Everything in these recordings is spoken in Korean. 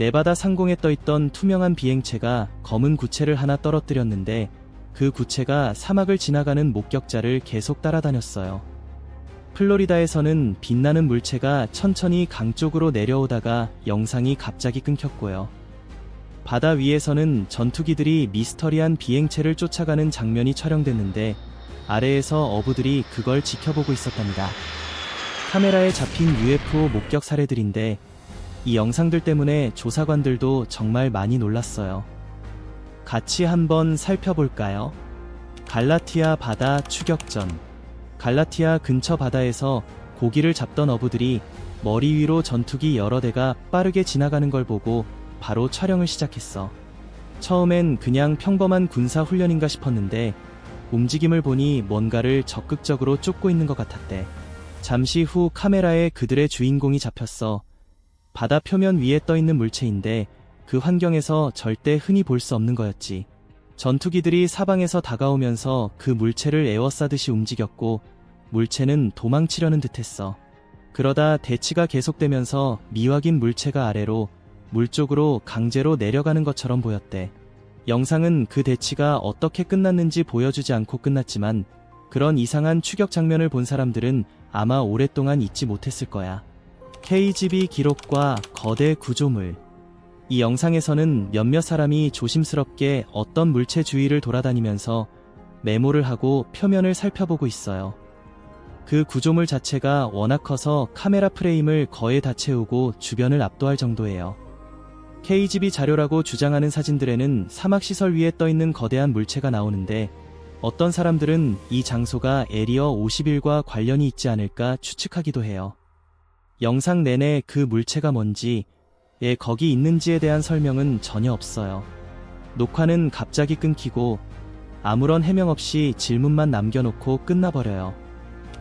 네바다 상공에 떠있던 투명한 비행체가 검은 구체를 하나 떨어뜨렸는데 그 구체가 사막을 지나가는 목격자를 계속 따라다녔어요. 플로리다에서는 빛나는 물체가 천천히 강 쪽으로 내려오다가 영상이 갑자기 끊겼고요. 바다 위에서는 전투기들이 미스터리한 비행체를 쫓아가는 장면이 촬영됐는데 아래에서 어부들이 그걸 지켜보고 있었답니다. 카메라에 잡힌 UFO 목격 사례들인데 이 영상들 때문에 조사관들도 정말 많이 놀랐어요. 같이 한번 살펴볼까요? 갈라티아 바다 추격전. 갈라티아 근처 바다에서 고기를 잡던 어부들이 머리 위로 전투기 여러 대가 빠르게 지나가는 걸 보고 바로 촬영을 시작했어. 처음엔 그냥 평범한 군사 훈련인가 싶었는데 움직임을 보니 뭔가를 적극적으로 쫓고 있는 것 같았대. 잠시 후 카메라에 그들의 주인공이 잡혔어. 바다 표면 위에 떠있는 물체인데 그 환경에서 절대 흔히 볼 수 없는 거였지. 전투기들이 사방에서 다가오면서 그 물체를 에워싸듯이 움직였고 물체는 도망치려는 듯했어. 그러다 대치가 계속되면서 미확인 물체가 아래로 물 쪽으로 강제로 내려가는 것처럼 보였대. 영상은 그 대치가 어떻게 끝났는지 보여주지 않고 끝났지만 그런 이상한 추격 장면을 본 사람들은 아마 오랫동안 잊지 못했을 거야. KGB 기록과 거대 구조물. 이 영상에서는 몇몇 사람이 조심스럽게 어떤 물체 주위를 돌아다니면서 메모를 하고 표면을 살펴보고 있어요. 그 구조물 자체가 워낙 커서 카메라 프레임을 거의 다 채우고 주변을 압도할 정도예요. KGB 자료라고 주장하는 사진들에는 사막시설 위에 떠있는 거대한 물체가 나오는데 어떤 사람들은 이 장소가 에리어 51과 관련이 있지 않을까 추측하기도 해요. 영상 내내 그 물체가 뭔지, 거기 있는지에 대한 설명은 전혀 없어요. 녹화는 갑자기 끊기고 아무런 해명 없이 질문만 남겨놓고 끝나버려요.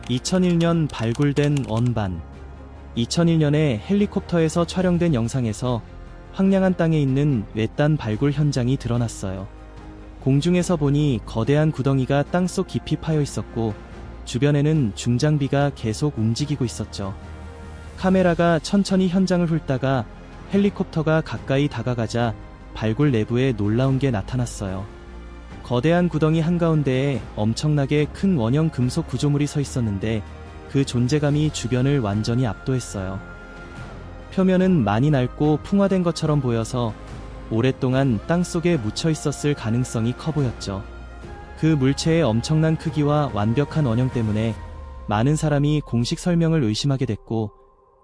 2001년 발굴된 원반. 2001년에 헬리콥터에서 촬영된 영상에서 황량한 땅에 있는 외딴 발굴 현장이 드러났어요. 공중에서 보니 거대한 구덩이가 땅속 깊이 파여 있었고 주변에는 중장비가 계속 움직이고 있었죠. 카메라가 천천히 현장을 훑다가 헬리콥터가 가까이 다가가자 발굴 내부에 놀라운 게 나타났어요. 거대한 구덩이 한가운데에 엄청나게 큰 원형 금속 구조물이 서 있었는데 그 존재감이 주변을 완전히 압도했어요. 표면은 많이 낡고 풍화된 것처럼 보여서 오랫동안 땅속에 묻혀 있었을 가능성이 커 보였죠. 그 물체의 엄청난 크기와 완벽한 원형 때문에 많은 사람이 공식 설명을 의심하게 됐고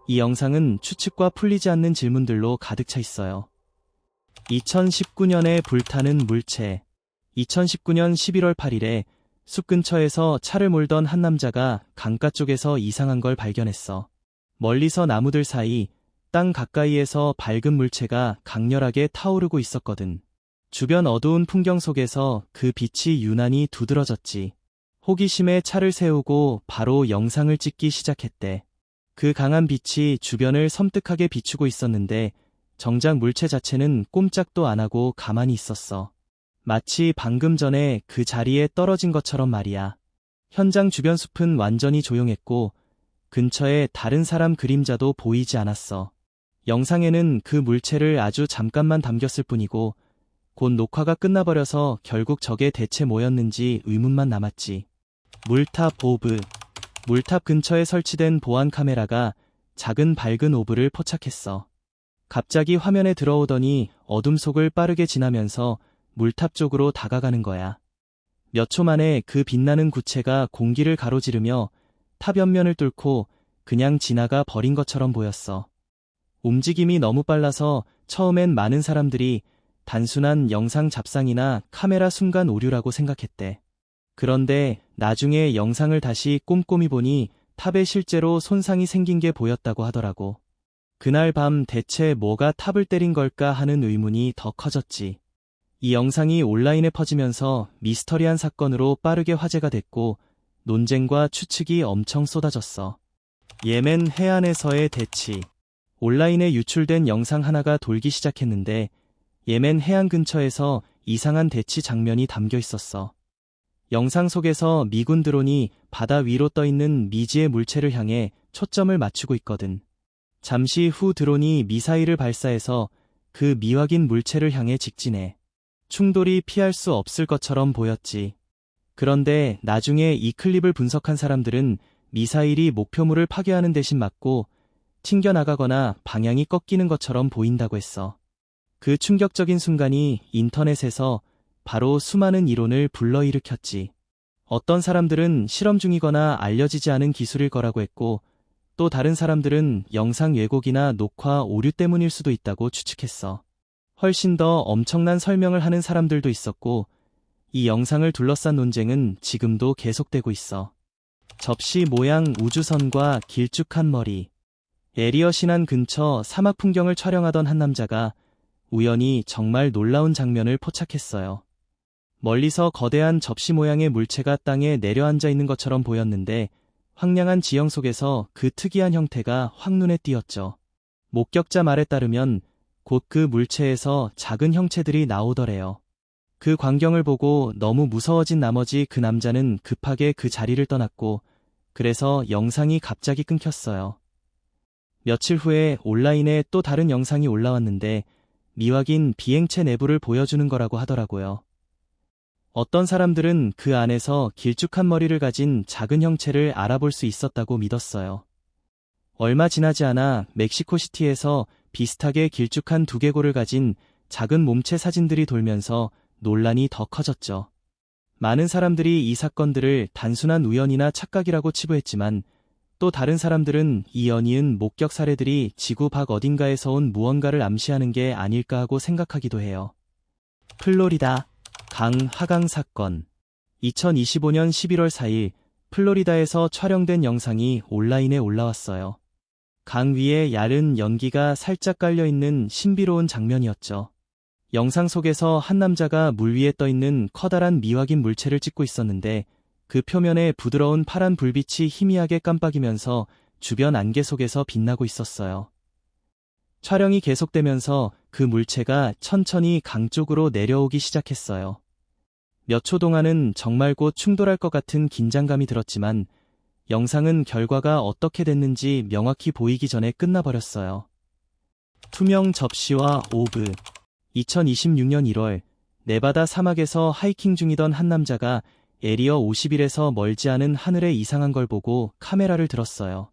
이 영상은 추측과 풀리지 않는 질문들로 가득 차 있어요. 2019년에 불타는 물체. 2019년 11월 8일에 숲 근처에서 차를 몰던 한 남자가 강가 쪽에서 이상한 걸 발견했어. 멀리서 나무들 사이 땅 가까이에서 밝은 물체가 강렬하게 타오르고 있었거든. 주변 어두운 풍경 속에서 그 빛이 유난히 두드러졌지. 호기심에 차를 세우고 바로 영상을 찍기 시작했대. 그 강한 빛이 주변을 섬뜩하게 비추고 있었는데 정작 물체 자체는 꼼짝도 안 하고 가만히 있었어. 마치 방금 전에 그 자리에 떨어진 것처럼 말이야. 현장 주변 숲은 완전히 조용했고 근처에 다른 사람 그림자도 보이지 않았어. 영상에는 그 물체를 아주 잠깐만 담겼을 뿐이고 곧 녹화가 끝나버려서 결국 저게 대체 뭐였는지 의문만 남았지. 물탑 오브. 물탑 근처에 설치된 보안 카메라가 작은 밝은 오브를 포착했어. 갑자기 화면에 들어오더니 어둠 속을 빠르게 지나면서 물탑 쪽으로 다가가는 거야. 몇 초 만에 그 빛나는 구체가 공기를 가로지르며 탑 옆면을 뚫고 그냥 지나가 버린 것처럼 보였어. 움직임이 너무 빨라서 처음엔 많은 사람들이 단순한 영상 잡상이나 카메라 순간 오류라고 생각했대. 그런데 나중에 영상을 다시 꼼꼼히 보니 탑에 실제로 손상이 생긴 게 보였다고 하더라고. 그날 밤 대체 뭐가 탑을 때린 걸까 하는 의문이 더 커졌지. 이 영상이 온라인에 퍼지면서 미스터리한 사건으로 빠르게 화제가 됐고 논쟁과 추측이 엄청 쏟아졌어. 예멘 해안에서의 대치. 온라인에 유출된 영상 하나가 돌기 시작했는데 예멘 해안 근처에서 이상한 대치 장면이 담겨 있었어. 영상 속에서 미군 드론이 바다 위로 떠있는 미지의 물체를 향해 초점을 맞추고 있거든. 잠시 후 드론이 미사일을 발사해서 그 미확인 물체를 향해 직진해. 충돌이 피할 수 없을 것처럼 보였지. 그런데 나중에 이 클립을 분석한 사람들은 미사일이 목표물을 파괴하는 대신 맞고 튕겨나가거나 방향이 꺾이는 것처럼 보인다고 했어. 그 충격적인 순간이 인터넷에서 바로 수많은 이론을 불러일으켰지. 어떤 사람들은 실험 중이거나 알려지지 않은 기술일 거라고 했고, 또 다른 사람들은 영상 왜곡이나 녹화 오류 때문일 수도 있다고 추측했어. 훨씬 더 엄청난 설명을 하는 사람들도 있었고, 이 영상을 둘러싼 논쟁은 지금도 계속되고 있어. 접시 모양 우주선과 길쭉한 머리. 에리어 신안 근처 사막 풍경을 촬영하던 한 남자가 우연히 정말 놀라운 장면을 포착했어요. 멀리서 거대한 접시 모양의 물체가 땅에 내려앉아 있는 것처럼 보였는데 황량한 지형 속에서 그 특이한 형태가 확눈에 띄었죠. 목격자 말에 따르면 곧 그 물체에서 작은 형체들이 나오더래요. 그 광경을 보고 너무 무서워진 나머지 그 남자는 급하게 그 자리를 떠났고 그래서 영상이 갑자기 끊겼어요. 며칠 후에 온라인에 또 다른 영상이 올라왔는데 미확인 비행체 내부를 보여주는 거라고 하더라고요. 어떤 사람들은 그 안에서 길쭉한 머리를 가진 작은 형체를 알아볼 수 있었다고 믿었어요. 얼마 지나지 않아 멕시코시티에서 비슷하게 길쭉한 두개골을 가진 작은 몸체 사진들이 돌면서 논란이 더 커졌죠. 많은 사람들이 이 사건들을 단순한 우연이나 착각이라고 치부했지만 또 다른 사람들은 이 연이은 목격 사례들이 지구 밖 어딘가에서 온 무언가를 암시하는 게 아닐까 하고 생각하기도 해요. 플로리다 강 하강 사건. 2025년 11월 4일 플로리다에서 촬영된 영상이 온라인에 올라왔어요. 강 위에 얇은 연기가 살짝 깔려있는 신비로운 장면이었죠. 영상 속에서 한 남자가 물 위에 떠있는 커다란 미확인 물체를 찍고 있었는데 그 표면에 부드러운 파란 불빛이 희미하게 깜빡이면서 주변 안개 속에서 빛나고 있었어요. 촬영이 계속되면서 그 물체가 천천히 강 쪽으로 내려오기 시작했어요. 몇 초 동안은 정말 곧 충돌할 것 같은 긴장감이 들었지만 영상은 결과가 어떻게 됐는지 명확히 보이기 전에 끝나버렸어요. 투명 접시와 오브. 2026년 1월 네바다 사막에서 하이킹 중이던 한 남자가 에리어 51에서 멀지 않은 하늘에 이상한 걸 보고 카메라를 들었어요.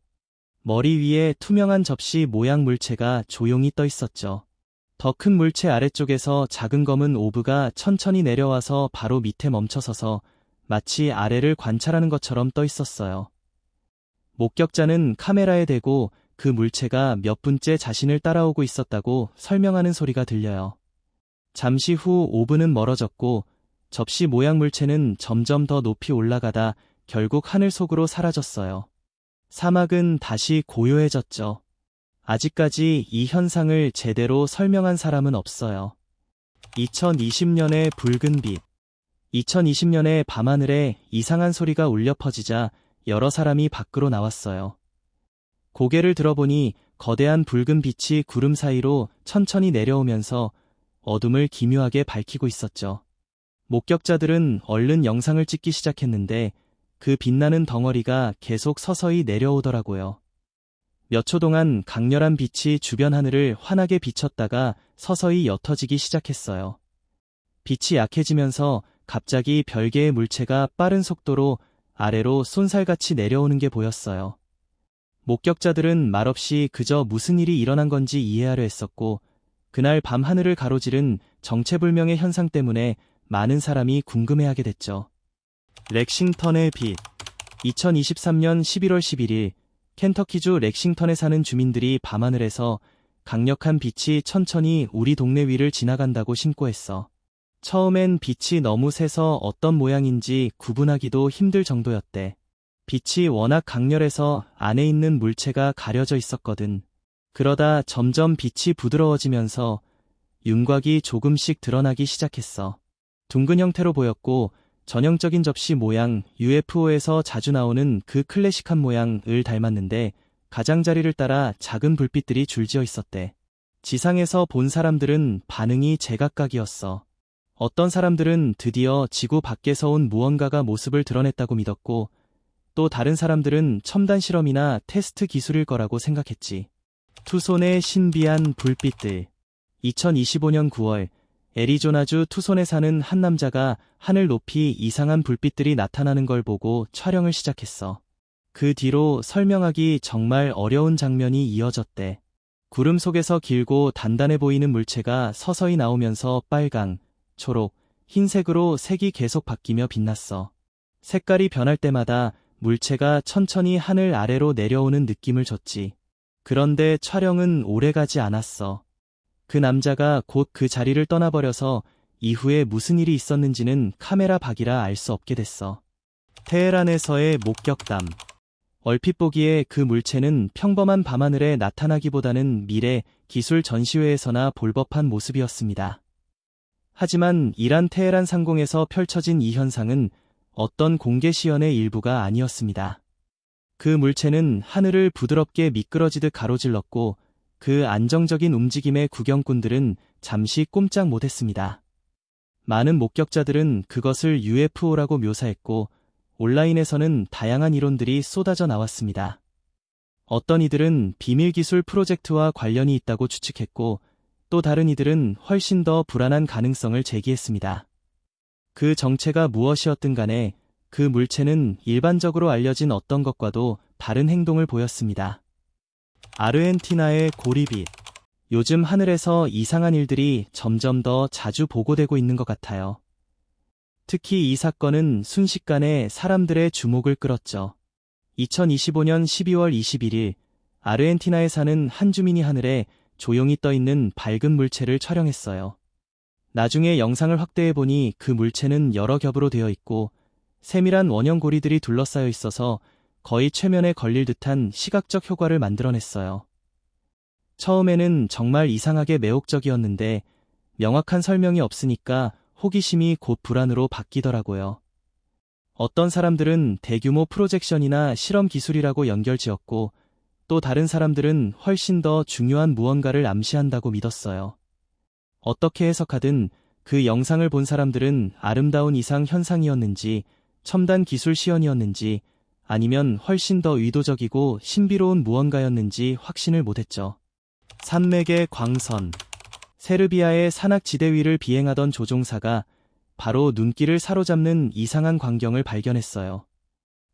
머리 위에 투명한 접시 모양 물체가 조용히 떠 있었죠. 더 큰 물체 아래쪽에서 작은 검은 오브가 천천히 내려와서 바로 밑에 멈춰서서 마치 아래를 관찰하는 것처럼 떠 있었어요. 목격자는 카메라에 대고 그 물체가 몇 분째 자신을 따라오고 있었다고 설명하는 소리가 들려요. 잠시 후 오브는 멀어졌고 접시 모양 물체는 점점 더 높이 올라가다 결국 하늘 속으로 사라졌어요. 사막은 다시 고요해졌죠. 아직까지 이 현상을 제대로 설명한 사람은 없어요. 2020년의 붉은 빛. 2020년에 밤하늘에 이상한 소리가 울려 퍼지자 여러 사람이 밖으로 나왔어요. 고개를 들어보니 거대한 붉은 빛이 구름 사이로 천천히 내려오면서 어둠을 기묘하게 밝히고 있었죠. 목격자들은 얼른 영상을 찍기 시작했는데 그 빛나는 덩어리가 계속 서서히 내려오더라고요. 몇 초 동안 강렬한 빛이 주변 하늘을 환하게 비쳤다가 서서히 옅어지기 시작했어요. 빛이 약해지면서 갑자기 별개의 물체가 빠른 속도로 아래로 쏜살같이 내려오는 게 보였어요. 목격자들은 말없이 그저 무슨 일이 일어난 건지 이해하려 했었고 그날 밤 하늘을 가로지른 정체불명의 현상 때문에 많은 사람이 궁금해하게 됐죠. 렉싱턴의 빛. 2023년 11월 11일 켄터키주 렉싱턴에 사는 주민들이 밤하늘에서 강력한 빛이 천천히 우리 동네 위를 지나간다고 신고했어. 처음엔 빛이 너무 세서 어떤 모양인지 구분하기도 힘들 정도였대. 빛이 워낙 강렬해서 안에 있는 물체가 가려져 있었거든. 그러다 점점 빛이 부드러워지면서 윤곽이 조금씩 드러나기 시작했어. 둥근 형태로 보였고 전형적인 접시 모양 UFO에서 자주 나오는 그 클래식한 모양을 닮았는데 가장자리를 따라 작은 불빛들이 줄지어 있었대. 지상에서 본 사람들은 반응이 제각각이었어. 어떤 사람들은 드디어 지구 밖에서 온 무언가가 모습을 드러냈다고 믿었고 또 다른 사람들은 첨단 실험이나 테스트 기술일 거라고 생각했지. 투손의 신비한 불빛들. 2025년 9월 애리조나주 투손에 사는 한 남자가 하늘 높이 이상한 불빛들이 나타나는 걸 보고 촬영을 시작했어. 그 뒤로 설명하기 정말 어려운 장면이 이어졌대. 구름 속에서 길고 단단해 보이는 물체가 서서히 나오면서 빨강, 초록, 흰색으로 색이 계속 바뀌며 빛났어. 색깔이 변할 때마다 물체가 천천히 하늘 아래로 내려오는 느낌을 줬지. 그런데 촬영은 오래가지 않았어. 그 남자가 곧 그 자리를 떠나버려서 이후에 무슨 일이 있었는지는 카메라 밖이라 알 수 없게 됐어. 테헤란에서의 목격담. 얼핏 보기에 그 물체는 평범한 밤하늘에 나타나기보다는 미래 기술 전시회에서나 볼 법한 모습이었습니다. 하지만 이란 테헤란 상공에서 펼쳐진 이 현상은 어떤 공개 시연의 일부가 아니었습니다. 그 물체는 하늘을 부드럽게 미끄러지듯 가로질렀고 그 안정적인 움직임에 구경꾼들은 잠시 꼼짝 못했습니다. 많은 목격자들은 그것을 UFO라고 묘사했고 온라인에서는 다양한 이론들이 쏟아져 나왔습니다. 어떤 이들은 비밀기술 프로젝트와 관련이 있다고 추측했고 또 다른 이들은 훨씬 더 불안한 가능성을 제기했습니다. 그 정체가 무엇이었든 간에 그 물체는 일반적으로 알려진 어떤 것과도 다른 행동을 보였습니다. 아르헨티나의 고리빛. 요즘 하늘에서 이상한 일들이 점점 더 자주 보고되고 있는 것 같아요. 특히 이 사건은 순식간에 사람들의 주목을 끌었죠. 2025년 12월 21일 아르헨티나에 사는 한 주민이 하늘에 조용히 떠있는 밝은 물체를 촬영했어요. 나중에 영상을 확대해보니 그 물체는 여러 겹으로 되어 있고 세밀한 원형 고리들이 둘러싸여 있어서 거의 최면에 걸릴 듯한 시각적 효과를 만들어냈어요. 처음에는 정말 이상하게 매혹적이었는데 명확한 설명이 없으니까 호기심이 곧 불안으로 바뀌더라고요. 어떤 사람들은 대규모 프로젝션이나 실험 기술이라고 연결지었고 또 다른 사람들은 훨씬 더 중요한 무언가를 암시한다고 믿었어요. 어떻게 해석하든 그 영상을 본 사람들은 아름다운 이상 현상이었는지 첨단 기술 시연이었는지 아니면 훨씬 더 의도적이고 신비로운 무언가였는지 확신을 못했죠. 산맥의 광선. 세르비아의 산악지대 위를 비행하던 조종사가 바로 눈길을 사로잡는 이상한 광경을 발견했어요.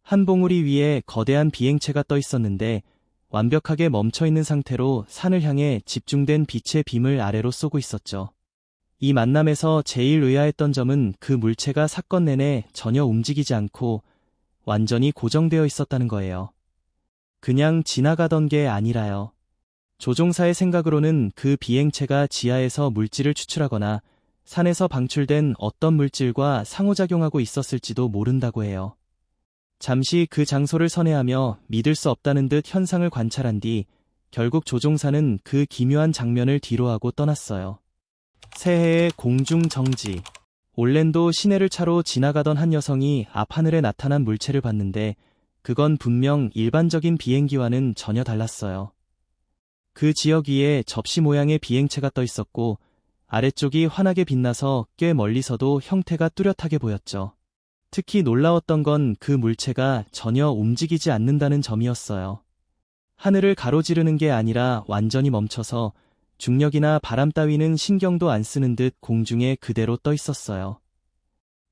한 봉우리 위에 거대한 비행체가 떠 있었는데 완벽하게 멈춰있는 상태로 산을 향해 집중된 빛의 빔을 아래로 쏘고 있었죠. 이 만남에서 제일 의아했던 점은 그 물체가 사건 내내 전혀 움직이지 않고 완전히 고정되어 있었다는 거예요. 그냥 지나가던 게 아니라요. 조종사의 생각으로는 그 비행체가 지하에서 물질을 추출하거나 산에서 방출된 어떤 물질과 상호작용하고 있었을지도 모른다고 해요. 잠시 그 장소를 선회하며 믿을 수 없다는 듯 현상을 관찰한 뒤 결국 조종사는 그 기묘한 장면을 뒤로하고 떠났어요. 새해의 공중정지. 올랜도 시내를 차로 지나가던 한 여성이 앞하늘에 나타난 물체를 봤는데 그건 분명 일반적인 비행기와는 전혀 달랐어요. 그 지역 위에 접시 모양의 비행체가 떠 있었고 아래쪽이 환하게 빛나서 꽤 멀리서도 형태가 뚜렷하게 보였죠. 특히 놀라웠던 건 그 물체가 전혀 움직이지 않는다는 점이었어요. 하늘을 가로지르는 게 아니라 완전히 멈춰서 중력이나 바람 따위는 신경도 안 쓰는 듯 공중에 그대로 떠 있었어요.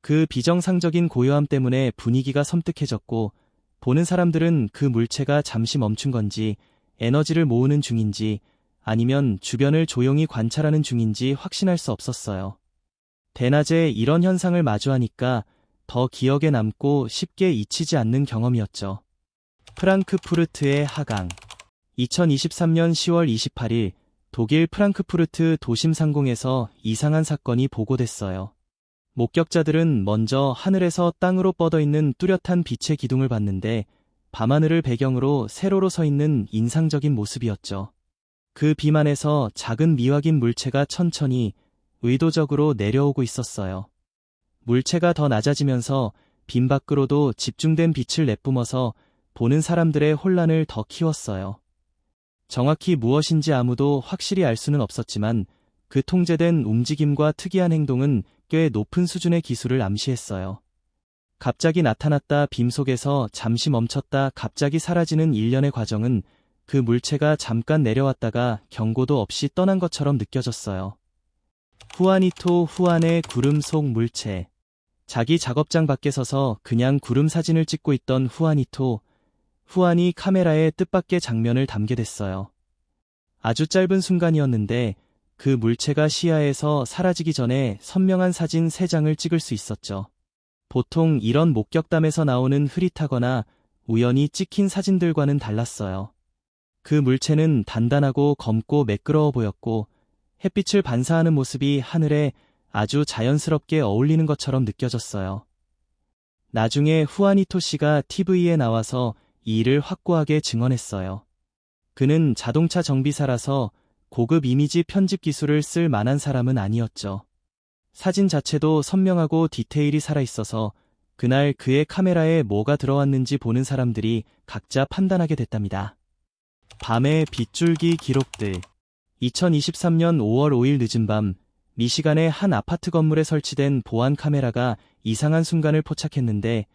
그 비정상적인 고요함 때문에 분위기가 섬뜩해졌고 보는 사람들은 그 물체가 잠시 멈춘 건지 에너지를 모으는 중인지 아니면 주변을 조용히 관찰하는 중인지 확신할 수 없었어요. 대낮에 이런 현상을 마주하니까 더 기억에 남고 쉽게 잊히지 않는 경험이었죠. 프랑크푸르트의 하강. 2023년 10월 28일 독일 프랑크푸르트 도심 상공에서 이상한 사건이 보고됐어요. 목격자들은 먼저 하늘에서 땅으로 뻗어있는 뚜렷한 빛의 기둥을 봤는데 밤하늘을 배경으로 세로로 서 있는 인상적인 모습이었죠. 그 빔 안에서 작은 미확인 물체가 천천히 의도적으로 내려오고 있었어요. 물체가 더 낮아지면서 빔 밖으로도 집중된 빛을 내뿜어서 보는 사람들의 혼란을 더 키웠어요. 정확히 무엇인지 아무도 확실히 알 수는 없었지만 그 통제된 움직임과 특이한 행동은 꽤 높은 수준의 기술을 암시했어요. 갑자기 나타났다 빔 속에서 잠시 멈췄다 갑자기 사라지는 일련의 과정은 그 물체가 잠깐 내려왔다가 경고도 없이 떠난 것처럼 느껴졌어요. 후아니토 후안의 구름 속 물체. 자기 작업장 밖에 서서 그냥 구름 사진을 찍고 있던 후아니토. 후안이 카메라에 뜻밖의 장면을 담게 됐어요. 아주 짧은 순간이었는데 그 물체가 시야에서 사라지기 전에 선명한 사진 3장을 찍을 수 있었죠. 보통 이런 목격담에서 나오는 흐릿하거나 우연히 찍힌 사진들과는 달랐어요. 그 물체는 단단하고 검고 매끄러워 보였고 햇빛을 반사하는 모습이 하늘에 아주 자연스럽게 어울리는 것처럼 느껴졌어요. 나중에 후아니토 씨가 TV에 나와서 이 일을 확고하게 증언했어요. 그는 자동차 정비사라서 고급 이미지 편집 기술을 쓸 만한 사람은 아니었죠. 사진 자체도 선명하고 디테일이 살아있어서 그날 그의 카메라에 뭐가 들어왔는지 보는 사람들이 각자 판단하게 됐답니다. 밤의 빗줄기 기록들. 2023년 5월 5일 늦은 밤, 미시간의 한 아파트 건물에 설치된 보안 카메라가 이상한 순간을 포착했는데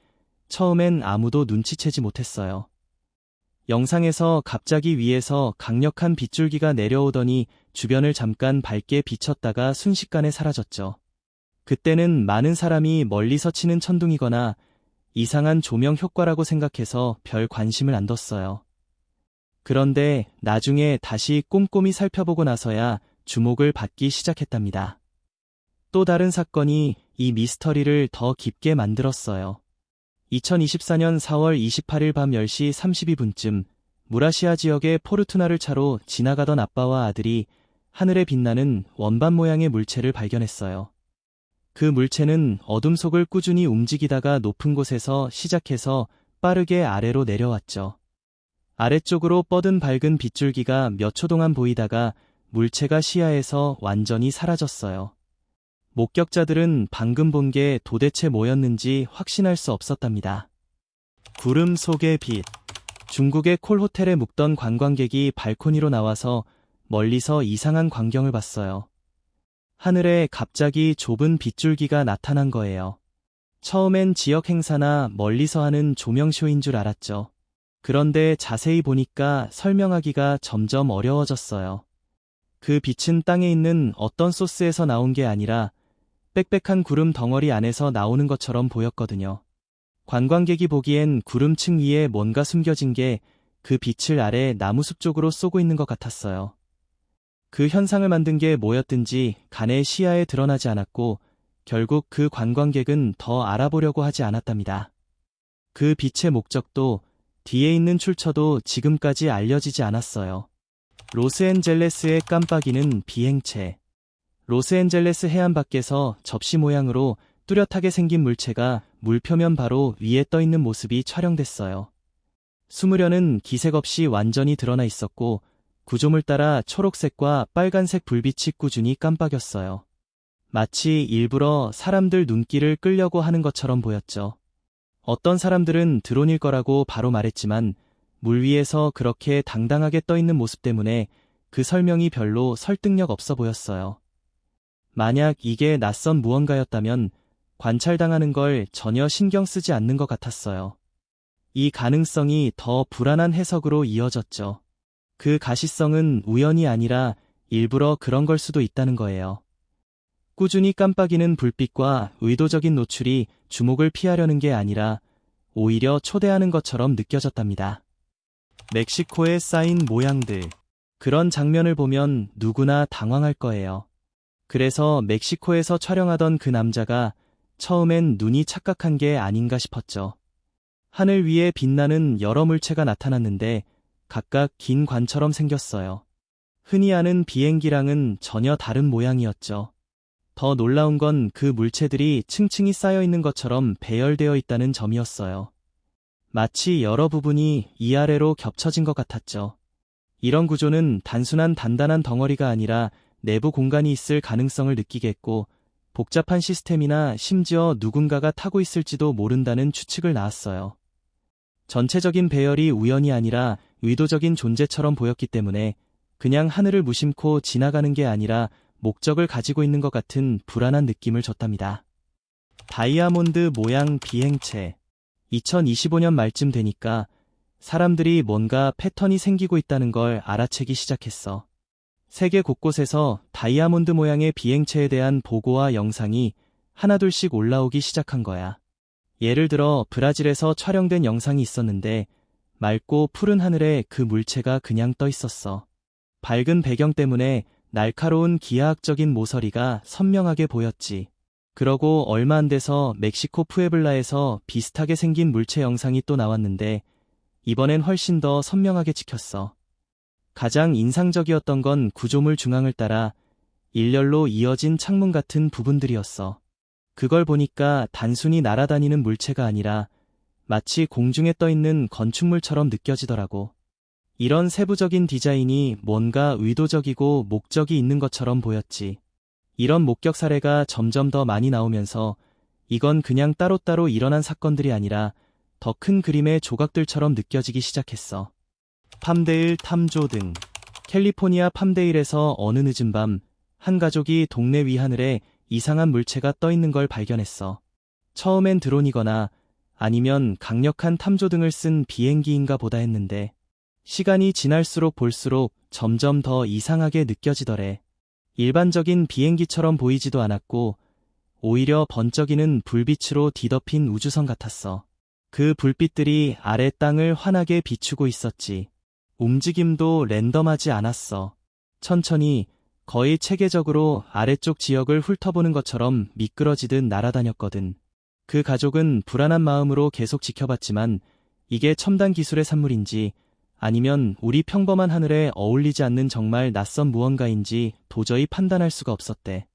처음엔 아무도 눈치채지 못했어요. 영상에서 갑자기 위에서 강력한 빗줄기가 내려오더니 주변을 잠깐 밝게 비쳤다가 순식간에 사라졌죠. 그때는 많은 사람이 멀리서 치는 천둥이거나 이상한 조명 효과라고 생각해서 별 관심을 안 뒀어요. 그런데 나중에 다시 꼼꼼히 살펴보고 나서야 주목을 받기 시작했답니다. 또 다른 사건이 이 미스터리를 더 깊게 만들었어요. 2024년 4월 28일 밤 10시 32분쯤 무라시아 지역의 포르투나를 차로 지나가던 아빠와 아들이 하늘에 빛나는 원반 모양의 물체를 발견했어요. 그 물체는 어둠 속을 꾸준히 움직이다가 높은 곳에서 시작해서 빠르게 아래로 내려왔죠. 아래쪽으로 뻗은 밝은 빗줄기가 몇 초 동안 보이다가 물체가 시야에서 완전히 사라졌어요. 목격자들은 방금 본 게 도대체 뭐였는지 확신할 수 없었답니다. 구름 속의 빛. 중국의 콜 호텔에 묵던 관광객이 발코니로 나와서 멀리서 이상한 광경을 봤어요. 하늘에 갑자기 좁은 빗줄기가 나타난 거예요. 처음엔 지역 행사나 멀리서 하는 조명쇼인 줄 알았죠. 그런데 자세히 보니까 설명하기가 점점 어려워졌어요. 그 빛은 땅에 있는 어떤 소스에서 나온 게 아니라 빽빽한 구름 덩어리 안에서 나오는 것처럼 보였거든요. 관광객이 보기엔 구름층 위에 뭔가 숨겨진 게 그 빛을 아래 나무숲 쪽으로 쏘고 있는 것 같았어요. 그 현상을 만든 게 뭐였든지 간의 시야에 드러나지 않았고 결국 그 관광객은 더 알아보려고 하지 않았답니다. 그 빛의 목적도 뒤에 있는 출처도 지금까지 알려지지 않았어요. 로스앤젤레스의 깜빡이는 비행체. 로스앤젤레스 해안 밖에서 접시 모양으로 뚜렷하게 생긴 물체가 물 표면 바로 위에 떠 있는 모습이 촬영됐어요. 숨으려는 기색 없이 완전히 드러나 있었고 구조물 따라 초록색과 빨간색 불빛이 꾸준히 깜빡였어요. 마치 일부러 사람들 눈길을 끌려고 하는 것처럼 보였죠. 어떤 사람들은 드론일 거라고 바로 말했지만 물 위에서 그렇게 당당하게 떠 있는 모습 때문에 그 설명이 별로 설득력 없어 보였어요. 만약 이게 낯선 무언가였다면 관찰당하는 걸 전혀 신경 쓰지 않는 것 같았어요. 이 가능성이 더 불안한 해석으로 이어졌죠. 그 가시성은 우연이 아니라 일부러 그런 걸 수도 있다는 거예요. 꾸준히 깜빡이는 불빛과 의도적인 노출이 주목을 피하려는 게 아니라 오히려 초대하는 것처럼 느껴졌답니다. 멕시코에 쌓인 모양들. 그런 장면을 보면 누구나 당황할 거예요. 그래서 멕시코에서 촬영하던 그 남자가 처음엔 눈이 착각한 게 아닌가 싶었죠. 하늘 위에 빛나는 여러 물체가 나타났는데 각각 긴 관처럼 생겼어요. 흔히 아는 비행기랑은 전혀 다른 모양이었죠. 더 놀라운 건 그 물체들이 층층이 쌓여 있는 것처럼 배열되어 있다는 점이었어요. 마치 여러 부분이 위아래로 겹쳐진 것 같았죠. 이런 구조는 단순한 단단한 덩어리가 아니라 내부 공간이 있을 가능성을 느끼게 했고 복잡한 시스템이나 심지어 누군가가 타고 있을지도 모른다는 추측을 낳았어요. 전체적인 배열이 우연이 아니라 의도적인 존재처럼 보였기 때문에 그냥 하늘을 무심코 지나가는 게 아니라 목적을 가지고 있는 것 같은 불안한 느낌을 줬답니다. 다이아몬드 모양 비행체. 2025년 말쯤 되니까 사람들이 뭔가 패턴이 생기고 있다는 걸 알아채기 시작했어. 세계 곳곳에서 다이아몬드 모양의 비행체에 대한 보고와 영상이 하나둘씩 올라오기 시작한 거야. 예를 들어 브라질에서 촬영된 영상이 있었는데 맑고 푸른 하늘에 그 물체가 그냥 떠 있었어. 밝은 배경 때문에 날카로운 기하학적인 모서리가 선명하게 보였지. 그러고 얼마 안 돼서 멕시코 푸에블라에서 비슷하게 생긴 물체 영상이 또 나왔는데 이번엔 훨씬 더 선명하게 찍혔어. 가장 인상적이었던 건 구조물 중앙을 따라 일렬로 이어진 창문 같은 부분들이었어. 그걸 보니까 단순히 날아다니는 물체가 아니라 마치 공중에 떠 있는 건축물처럼 느껴지더라고. 이런 세부적인 디자인이 뭔가 의도적이고 목적이 있는 것처럼 보였지. 이런 목격 사례가 점점 더 많이 나오면서 이건 그냥 따로따로 일어난 사건들이 아니라 더 큰 그림의 조각들처럼 느껴지기 시작했어. 팜데일 탐조 등 캘리포니아 팜데일에서 어느 늦은 밤 한 가족이 동네 위하늘에 이상한 물체가 떠 있는 걸 발견했어. 처음엔 드론이거나 아니면 강력한 탐조등을 쓴 비행기인가 보다 했는데 시간이 지날수록 볼수록 점점 더 이상하게 느껴지더래. 일반적인 비행기처럼 보이지도 않았고 오히려 번쩍이는 불빛으로 뒤덮인 우주선 같았어. 그 불빛들이 아래 땅을 환하게 비추고 있었지. 움직임도 랜덤하지 않았어. 천천히 거의 체계적으로 아래쪽 지역을 훑어보는 것처럼 미끄러지듯 날아다녔거든. 그 가족은 불안한 마음으로 계속 지켜봤지만 이게 첨단 기술의 산물인지 아니면 우리 평범한 하늘에 어울리지 않는 정말 낯선 무언가인지 도저히 판단할 수가 없었대.